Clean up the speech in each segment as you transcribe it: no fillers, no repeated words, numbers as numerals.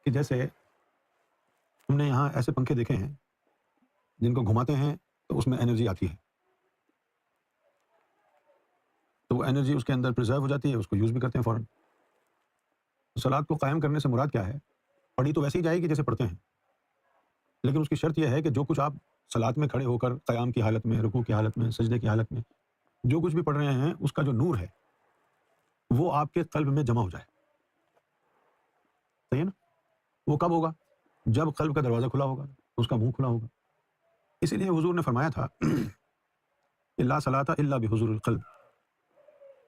کہ جیسے تم نے یہاں ایسے پنکھے دیکھے ہیں جن کو گھماتے ہیں تو اس میں انرجی آتی ہے، تو وہ انرجی اس کے اندر پرزرو ہو جاتی ہے، اس کو یوز بھی کرتے ہیں فوراً۔ صلاۃ کو قائم کرنے سے مراد کیا ہے؟ پڑھی تو ویسے ہی جائے گی جیسے پڑھتے ہیں، لیکن اس کی شرط یہ ہے کہ جو کچھ آپ صلاۃ میں کھڑے ہو کر قیام کی حالت میں، رکوع کی حالت میں، سجدے کی حالت میں جو کچھ بھی پڑھ رہے ہیں، اس کا جو نور ہے وہ آپ کے قلب میں جمع ہو جائے۔ صحیح ہے نا؟ وہ کب ہوگا؟ جب قلب کا دروازہ کھلا ہوگا، اس کا منہ کھلا ہوگا۔ اسی لیے حضور نے فرمایا تھا کہ لا صلاۃ الا بحضور القلب،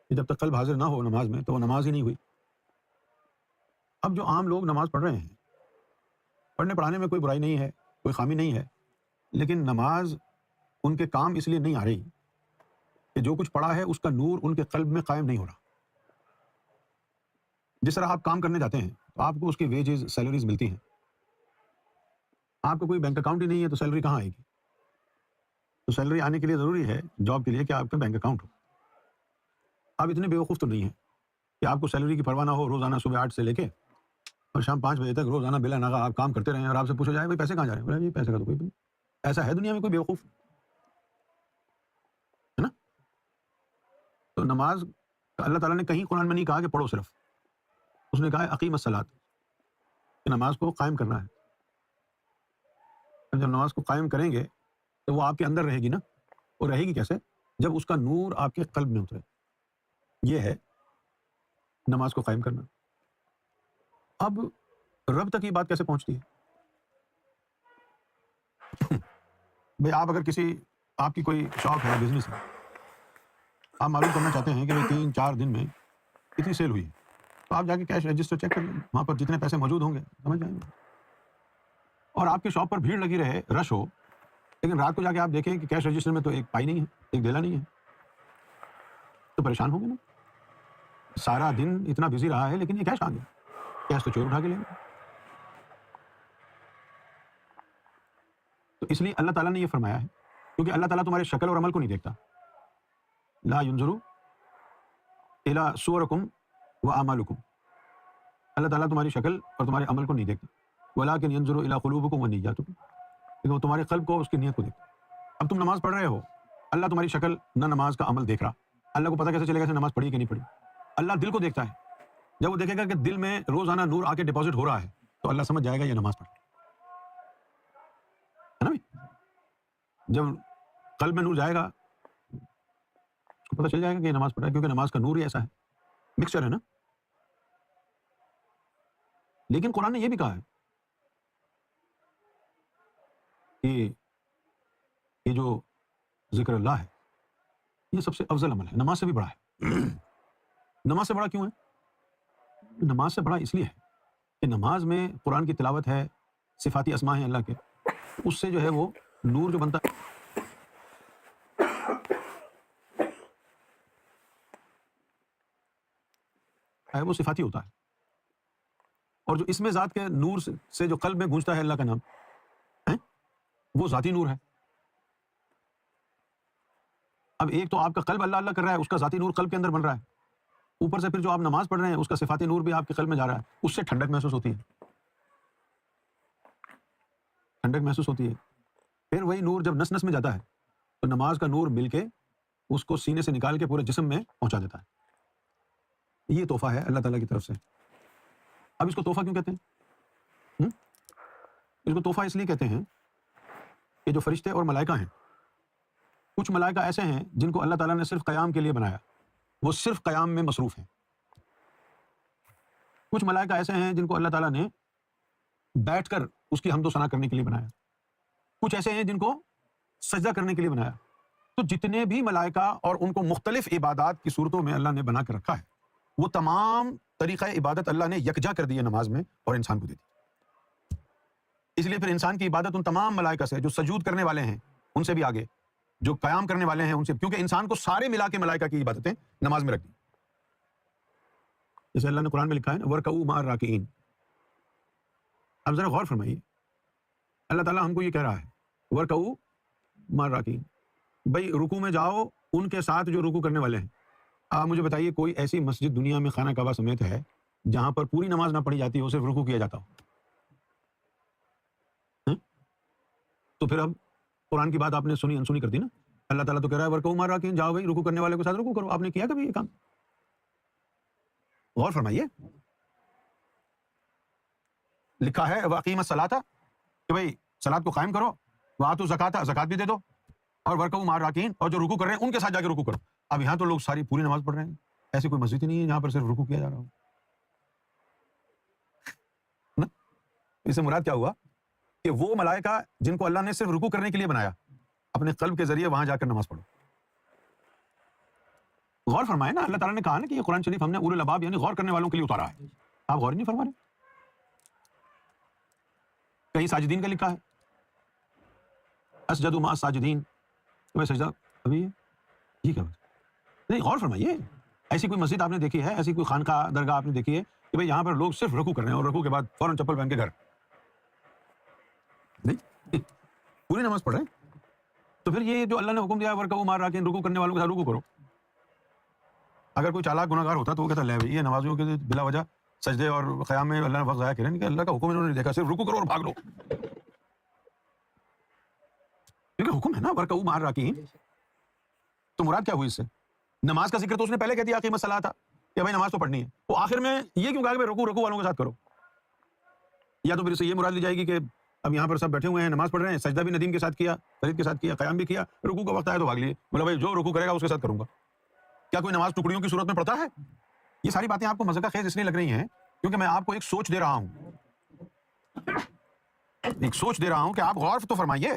کہ جب تک قلب حاضر نہ ہو نماز میں تو وہ نماز ہی نہیں ہوئی۔ اب جو عام لوگ نماز پڑھ رہے ہیں، پڑھنے پڑھانے میں کوئی برائی نہیں ہے، کوئی خامی نہیں ہے، لیکن نماز ان کے کام اس لیے نہیں آ رہی کہ جو کچھ پڑھا ہے اس کا نور ان کے قلب میں قائم نہیں ہو رہا۔ جس طرح آپ کام کرنے جاتے ہیں تو آپ کو اس کی ویجز، سیلریز ملتی ہیں۔ آپ کو کوئی بینک اکاؤنٹ ہی نہیں ہے تو سیلری کہاں آئے گی؟ تو سیلری آنے کے لیے ضروری ہے جاب کے لیے کہ آپ کا بینک اکاؤنٹ ہو۔ آپ اتنے بیوقوف تو نہیں ہیں کہ آپ کو سیلری کی پرواہ نہ ہو، روزانہ صبح 8 سے لے کے اور شام 5 بجے تک روزانہ بلا ناغہ آپ کام کرتے رہیں اور آپ سے پوچھا جائے بھائی پیسے کہاں جا رہے ہیں؟ بولے جی پیسے کا تو کوئی نہیں۔ ایسا ہے دنیا میں کوئی بیوقوف؟ ہے نا؟ تو نماز اللہ تعالیٰ نے کہیں قرآن میں نہیں کہا کہ پڑھو صرف، اس نے کہا ہے اقیم الصلاۃ، کہ نماز کو قائم کرنا ہے۔ جب نماز کو قائم کریں گے تو وہ آپ کے اندر رہے گی نا، وہ رہے گی کیسے؟ جب اس کا نور آپ کے قلب میں اترے۔ یہ ہے نماز کو قائم کرنا۔ اب رب تک یہ بات کیسے پہنچتی ہے؟ بھئی آپ اگر آپ کی کوئی شاپ ہے، بزنس ہے، آپ معلوم کرنا چاہتے ہیں کہ 3-4 دن میں کتنی سیل ہوئی ہے، تو آپ جا کے کیش رجسٹر چیک کر لیں، وہاں پر جتنے پیسے موجود ہوں گے سمجھ جائیں گے۔ اور آپ کی شاپ پر بھیڑ لگی رہے، رش ہو، لیکن رات کو جا کے آپ دیکھیں کہ کیش رجسٹر میں تو ایک پائی نہیں ہے، ایک دھیلا نہیں ہے، تو پریشان ہوں گے نا۔ سارا دن اتنا بزی رہا ہے لیکن یہ کیش آ گیا، کیش تو چور اٹھا کے لیں گے۔ تو اس لیے اللہ تعالیٰ نے یہ فرمایا ہے، کیونکہ اللہ تعالیٰ تمہارے شکل اور عمل کو نہیں دیکھتا۔ لا ينظر الى صورکم واعمالکم، اللہ تعالیٰ تمہاری شکل اور تمہارے عمل کو نہیں دیکھتا۔ ولکن ينظر الى قلوبکم ونیاتکم، لیکن وہ تمہارے قلب کو، اس کی نیت کو دیکھتا۔ اب تم نماز پڑھ رہے ہو، اللہ تمہاری شکل نہ نماز کا عمل دیکھ رہا، اللہ کو پتہ کیسے چلے گا کہ نماز پڑھی کہ نہیں پڑھی؟ اللہ دل کو دیکھتا ہے۔ جب وہ دیکھے گا کہ دل میں روزانہ نور آ کے ڈپازٹ ہو رہا ہے تو اللہ سمجھ جائے گا یہ نماز پڑھ ہے نا بھائی؟ جب قلب میں نور جائے گا اس کو پتہ چل جائے گا کہ یہ نماز پڑھ رہا ہے، کیونکہ نماز کا نور ہی ایسا ہے، مکسچر ہے نا۔ لیکن قرآن نے یہ بھی کہا ہے کہ یہ جو ذکر اللہ ہے یہ سب سے افضل عمل ہے، نماز سے بھی بڑا ہے۔ نماز سے بڑا کیوں ہے؟ نماز سے بڑا اس لیے ہے کہ نماز میں قرآن کی تلاوت ہے، صفاتی اسماء ہیں اللہ کے، اس سے جو ہے وہ نور جو بنتا ہے وہ صفاتی ہوتا ہے، اور جو اس میں ذات کے نور سے جو قلب میں گونجتا ہے اللہ کا نام ہے وہ ذاتی نور ہے۔ اب ایک تو آپ کا قلب اللہ اللہ کر رہا ہے، اس کا ذاتی نور قلب کے اندر بن رہا ہے، اوپر سے پھر جو آپ نماز پڑھ رہے ہیں اس کا صفاتی نور بھی آپ کے قلب میں جا رہا ہے، اس سے ٹھنڈک محسوس ہوتی ہے، ٹھنڈک محسوس ہوتی ہے۔ پھر وہی نور جب نس نس میں جاتا ہے تو نماز کا نور مل کے اس کو سینے سے نکال کے پورے جسم میں پہنچا دیتا ہے۔ یہ تحفہ ہے اللہ تعالیٰ کی طرف سے۔ اب اس کو تحفہ کیوں کہتے ہیں؟ اس کو تحفہ اس لیے کہتے ہیں کہ جو فرشتے اور ملائکہ ہیں، کچھ ملائکہ ایسے ہیں جن کو اللہ تعالیٰ نے صرف قیام کے لیے بنایا، وہ صرف قیام میں مصروف ہیں۔ کچھ ملائکہ ایسے ہیں جن کو اللہ تعالیٰ نے بیٹھ کر اس کی حمد و ثنا کرنے کے لیے بنایا۔ کچھ ایسے ہیں جن کو سجدہ کرنے کے لیے بنایا۔ تو جتنے بھی ملائکہ اور ان کو مختلف عبادات کی صورتوں میں اللہ نے بنا کر رکھا ہے، وہ تمام طریقہ عبادت اللہ نے یکجا کر دی ہے نماز میں اور انسان کو دے دی۔ اس لیے پھر انسان کی عبادت ان تمام ملائکہ سے، جو سجود کرنے والے ہیں ان سے بھی آگے، جو قیام کرنے والے ہیں ان سے، کیونکہ انسان کو سارے ملا کے ملائکہ کی عبادتیں نماز میں رکھ دی۔ جیسے اللہ نے قرآن میں لکھا ہے نا وَارْكَعُوا مَعَ الرَّاكِعِينَ۔ اب ذرا غور فرمائیے، اللہ تعالیٰ ہم کو یہ کہہ رہا ہے وَارْكَعُوا مَعَ الرَّاكِعِينَ، بھائی رکوع میں جاؤ ان کے ساتھ جو رکوع کرنے والے ہیں۔ آپ مجھے بتائیے کوئی ایسی مسجد دنیا میں خانہ کعبہ سمیت ہے جہاں پر پوری نماز نہ پڑھی جاتی ہو، صرف رکوع کیا جاتا ہو؟ تو پھر اب قرآن کی بات آپ نے سنی انسنی کر دی نا. اللہ تعالیٰ تو کہہ رہا ہے ورکعوا مع الراکعین، جاؤ بھائی رکوع کرنے والے کے ساتھ رکوع کرو. آپ نے کیا کبھی یہ کام؟ غور فرمائیے. لکھا ہے واقیم الصلاۃ کہ بھائی صلاۃ کو قائم کرو، وآتوا الزکاۃ، زکات بھی دے دو، اور ورکعوا مع الراکعین، اور جو رکوع کر رہے ہیں ان کے ساتھ جا کے رکوع کرو. اب یہاں تو لوگ ساری پوری نماز پڑھ رہے ہیں، ایسی کوئی مسجد ہی نہیں ہے جہاں پر صرف رکوع کیا جا رہا ہو. نا؟ اس سے مراد کیا ہوا کہ وہ ملائکہ جن کو اللہ نے صرف رکوع کرنے کے لیے بنایا، اپنے قلب کے ذریعے وہاں جا کر نماز پڑھو. غور فرمائے نا، اللہ تعالیٰ نے کہا نا کہ یہ قرآن شریف ہم نے اولو الالباب یعنی غور کرنے والوں کے لیے اتارا ہے. آپ غور نہیں فرما رہے. کہیں ساجدین کا لکھا ہے اسجدوا مع الساجدین، تو سجدہ ابھی ہے یہ کیا بات؟ نہیں، غور فرمائیے. ایسی کوئی مسجد آپ نے دیکھی ہے، ایسی کوئی خانقاہ درگاہ آپ نے دیکھی ہے کہ بھئی یہاں پر لوگ صرف رکوع کر رہے ہیں اور رکوع کے بعد فوراً چپل پہن کے گھر؟ نہیں، پوری نماز پڑھ رہے ہیں. تو پھر یہ جو اللہ نے حکم دیا ورکعوا مع الراکعین، رکوع کرنے والوں کے ساتھ رکوع کرو. اگر کوئی چالاک گناہگار ہوتا تو وہ کہتا لے بھائی یہ نمازیوں کے بلا وجہ سجدے اور قیام میں اللہ نے وقت ضائع کرے. نہیں کہ اللہ کا حکم انہوں نے دیکھا، صرف رکوع کرو اور بھاگ لو. کیونکہ حکم ہے نا ورکعوا مع الراکعین. تو مراد کیا ہوئی اس سے؟ نماز کا ذکر تو اس نے پہلے کہہ دیا اقیم الصلاۃ کہ بھائی نماز تو پڑھنی ہے. وہ آخر میں یہ کیوں کہا کہ رکوع والوں کے ساتھ کرو؟ یا تو پھر اس سے یہ مراد لی جائے گی کہ اب یہاں پر سب بیٹھے ہوئے ہیں نماز پڑھ رہے ہیں، سجدہ بھی ندیم کے ساتھ کیا، فرید کے ساتھ کیا، قیام بھی کیا، رکوع کا وقت آیا تو بھاگ لیے، بولا بھائی جو رکوع کرے گا اس کے ساتھ کروں گا. کیا کوئی نماز ٹکڑیوں کی صورت میں پڑھتا ہے؟ یہ ساری باتیں آپ کو مزہ خیز اس لیے لگ رہی ہیں کیونکہ میں آپ کو ایک سوچ دے رہا ہوں، ایک سوچ دے رہا ہوں کہ آپ غور تو فرمائیے.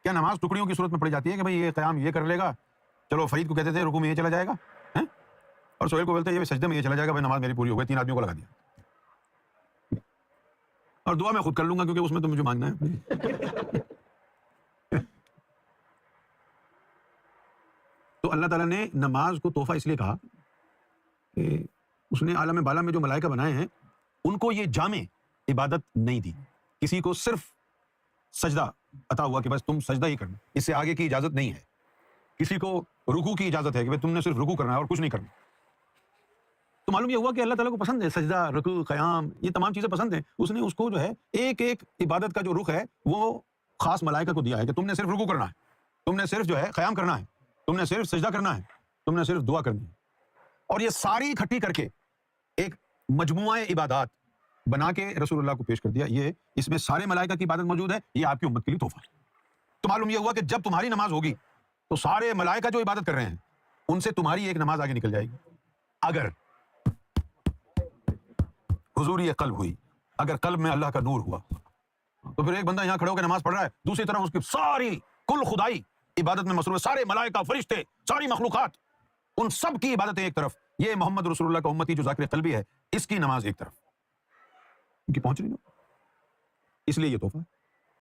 کیا نماز ٹکڑیوں کی صورت میں پڑھی جاتی ہے کہ بھئی یہ قیام یہ کر لے گا، چلو فرید کو کہتے تھے رکوع میں یہ چلا جائے گا، اور سہیل کو بولتے ہیں یہ سجدے میں یہ چلا جائے گا، بھائی نماز میری پوری ہو گئی، 3 آدمیوں کو لگا دیا، اور دعا میں خود کر لوں گا کیونکہ اس میں تو مجھے مانگنا ہے. تو اللہ تعالیٰ نے نماز کو تحفہ اس لیے کہا کہ اس نے عالم بالا میں جو ملائکہ بنائے ہیں ان کو یہ جامع عبادت نہیں دی. کسی کو صرف سجدہ عطا ہوا کہ بس تم سجدہ ہی کرنا، اس سے آگے کی اجازت نہیں ہے. کسی کو رکوع کی اجازت ہے کہ بھئی تم نے صرف رکوع کرنا ہے اور کچھ نہیں کرنا. تو معلوم یہ ہوا کہ اللہ تعالیٰ کو پسند ہے سجدہ، رکوع، قیام، یہ تمام چیزیں پسند ہیں. اس نے اس کو جو ہے ایک ایک عبادت کا جو رخ ہے وہ خاص ملائکہ کو دیا ہے کہ تم نے صرف رکوع کرنا ہے، تم نے صرف جو ہے قیام کرنا ہے، تم نے صرف سجدہ کرنا ہے، تم نے صرف دعا کرنی ہے. اور یہ ساری اکٹھی کر کے ایک مجموعہ عبادات بنا کے رسول اللہ کو پیش کر دیا. یہ اس میں سارے ملائکہ کی عبادت موجود ہے، یہ آپ کی امت کے لیے تحفہ ہے. تو معلوم یہ ہوا کہ جب تمہاری نماز ہوگی تو سارے ملائکہ جو عبادت کر رہے ہیں ان سے تمہاری ایک نماز آگے نکل جائے گی. اگر حضوری قلب ہوئی، اگر قلب میں اللہ کا نور ہوا، تو پھر ایک بندہ یہاں کھڑے ہو کے نماز پڑھ رہا ہے، دوسری طرف اس کی ساری کل خدائی عبادت میں مصروف ہے، سارے ملائکہ، فرشتے، ساری مخلوقات، ان سب کی عبادتیں ایک طرف، یہ محمد رسول اللہ کا امتی جو ذاکر قلبی ہے اس کی نماز ایک طرف، ان کی پہنچ رہی نا. اس لیے یہ تحفہ ہے.